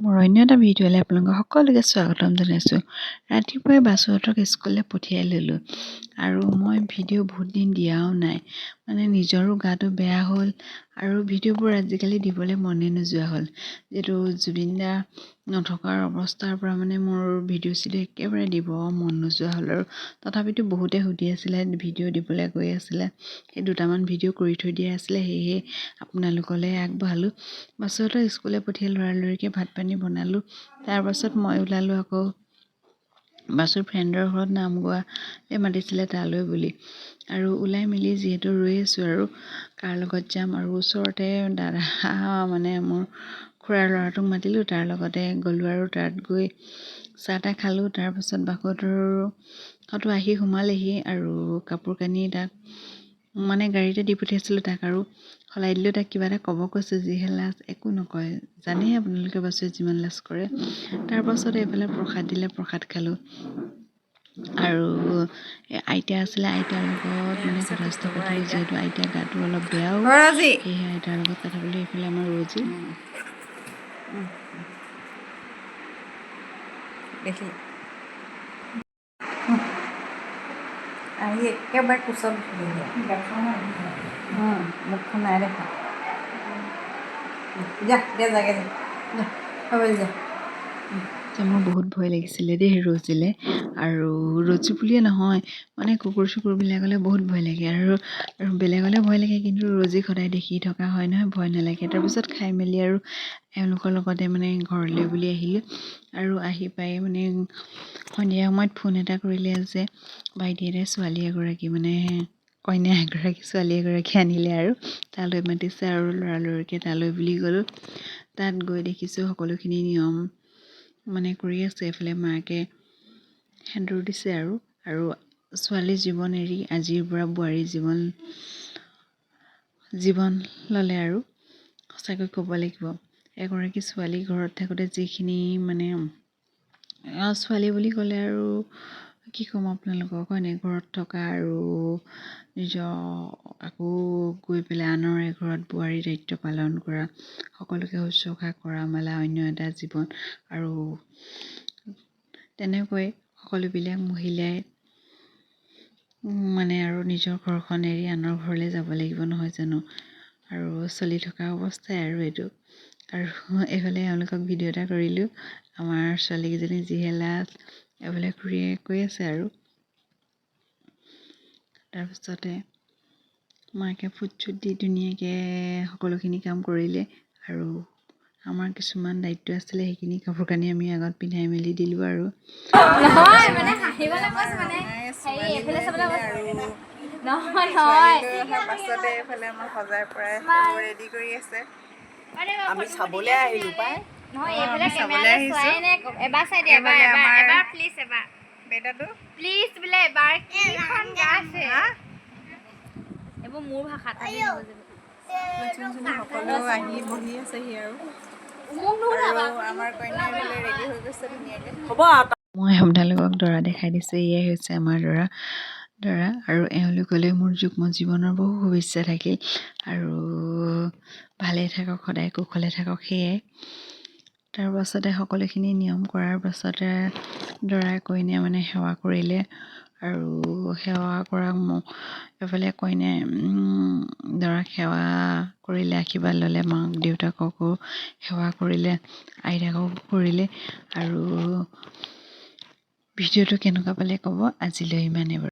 মোৰ অন্য এটা ভিডিঅ'লৈ আপোনালোকক সকলোকে স্বাগতম জনাইছোঁ। ৰাতিপুৱাই বাছহঁতক স্কুললৈ পঠিয়াই ল'লোঁ আৰু মই ভিডিঅ' বহুত দিন দিয়াও নাই, মানে নিজৰো গাটো বেয়া হ'ল আৰু ভিডিঅ'বোৰ আজিকালি দিবলৈ মনে নোযোৱা হ'ল। যিহেতু জুবিন দা নথকাৰ অৱস্থাৰ পৰা মানে মোৰ ভিডিঅ' একেবাৰে দিব মন নোযোৱা হ'ল আৰু তথাপিতো বহুতে সুধি আছিলে, ভিডিঅ' দিবলৈ গৈ আছিলে, সেই দুটামান ভিডিঅ' কৰি থৈ দিয়া আছিলে, সেয়েহে আপোনালোকলৈ আগবঢ়ালোঁ। বাছহঁতক স্কুললৈ পঠিয়াই লৰালৰিকৈ ভাত পানী বনালোঁ। তাৰপাছত মই ওলালোঁ আকৌ বাছৰ ফ্ৰেণ্ডৰ ঘৰত নাম গোৱালৈ মাতিছিলে তালৈ বুলি, আৰু ওলাই মেলি যিহেতু ৰৈ আছোঁ আৰু কাৰ লগত যাম, আৰু ওচৰতে দাদা মানে মোৰ খুৰাৰ ল'ৰাটোক মাতিলোঁ, তাৰ লগতে গ'লোঁ আৰু তাত গৈ চাহ তাহ খালোঁ। তাৰপাছত বাছতো আহি সোমালেহি আৰু কাপোৰ কানি তাক মানে গাড়ীতে দি পঠিয়াইছিলোঁ তাক, আৰু সলাই দিলোঁ। তাক কিবা এটা ক'ব কৈছোঁ, যিহে লাজ, একো নকয়। জানেই আপোনালোকে বাছুৱে যিমান লাজ কৰে। তাৰপাছত এইফালে প্ৰসাদ দিলে, প্ৰসাদ খালোঁ আৰু আইতা আছিলে, আইতাৰ লগত মানে কথা চথা পাতিলোঁ, যিহেতু আইতাৰ গাটো অলপ বেয়াও, সেয়েহে আইতাৰ লগত কথা পাতিলোঁ। এইফালে আমাৰ ৰজি দেখি আহি একেবাৰে কোচত মুখখন নাই দেখা। যা দে যাগে যা হ'ব যা। মোৰ বহুত ভয় লাগিছিলে দেই ৰজিলে, আৰু ৰজি বুলিয়ে নহয়, মানে কুকুৰ চুকুৰবিলাকলৈ বহুত ভয় লাগে, আৰু বেলেগলৈ ভয় লাগে, কিন্তু ৰজিক সদায় দেখি থকা হয় নহয়, ভয় নালাগে। তাৰপিছত খাই মেলি আৰু এওঁলোকৰ লগতে মানে ঘৰলৈ বুলি আহিলোঁ, আৰু আহি পাই মানে সন্ধিয়া সময়ত ফোন এটা কৰিলে যে ভাইটি এটাই ছোৱালী এগৰাকী, মানে কইনা এগৰাকী, ছোৱালী এগৰাকী আনিলে আৰু তালৈ মাতিছে, আৰু লৰালৰিকৈ তালৈ বুলি গ'লোঁ। তাত গৈ দেখিছোঁ সকলোখিনি নিয়ম মানে কৰি আছে। এইফালে মাকে সেন্দুৰ দিছে আৰু ছোৱালী জীৱন এৰি আজিৰ পৰা বোৱাৰী জীৱন ল'লে, আৰু সঁচাকৈ ক'ব লাগিব, এগৰাকী ছোৱালী ঘৰত থাকোঁতে যিখিনি মানে ছোৱালী বুলি ক'লে আৰু কি ক'ম আপোনালোকক, হয়নে, ঘৰত থকা আৰু নিজৰ আকৌ গৈ পেলাই আনৰ এঘৰত বোৱাৰী দায়িত্ব পালন কৰা, সকলোকে শুশ্ৰূষা কৰা মেলা, অন্য এটা জীৱন, আৰু তেনেকৈ সকলোবিলাক মহিলাই মানে আৰু নিজৰ ঘৰখন এৰি আনৰ ঘৰলৈ যাব লাগিব নহয় জানো, আৰু চলি থকা অৱস্থাই আৰু এইটো। আৰু এইফালে এওঁলোকক ভিডিঅ' এটা কৰিলোঁ, আমাৰ ছোৱালীকেইজনী যিহে লাজ, এইফালে খুৰীয়ে কৈ আছে, আৰু তাৰপিছতে মাকে ফুট চুট দি ধুনীয়াকৈ সকলোখিনি কাম কৰিলে, আৰু আমাৰ কিছুমান দায়িত্ব আছিলে, সেইখিনি কাপোৰ কানি আমি আগত পিন্ধাই মেলি দিলোঁ, আৰু পাছতে এইফালে আমাৰ সজাই পৰাই ৰেডি কৰি আছে। আমি চাবলৈ আহিলোঁ পাই, বেটাটো প্লিজ বোলে এবাৰ কিখন গাইছে এইবোৰ মোৰ ভাষাত সকলো আহি বহি আছেহি, আৰু আমাৰ কইনা এইফালে ৰেডি হৈ গৈছে ধুনীয়াকৈ। মই আপোনালোকক দৰা দেখাই দিছোঁ, এয়াই হৈছে আমাৰ দৰা, আৰু এওঁলোকলৈ মোৰ যুগ্ম জীৱনৰ বহু শুভেচ্ছা থাকিল, আৰু ভালেই থাকক, সদায় কুশলে থাকক, সেয়াই। তাৰ পাছতে সকলোখিনি নিয়ম কৰাৰ পাছতে দৰাই কইনাই মানে সেৱা কৰিলে, আৰু সেৱা কৰা এফালে কইনাই দৰাক সেৱা কৰিলে, আশীৰ্বাদ ল'লে, মাক দেউতাককো সেৱা কৰিলে, আইতাককো কৰিলে, আৰু ভিডিঅ'টো কেনেকুৱা পালে ক'ব। আজিলৈ ইমানেই বাৰু।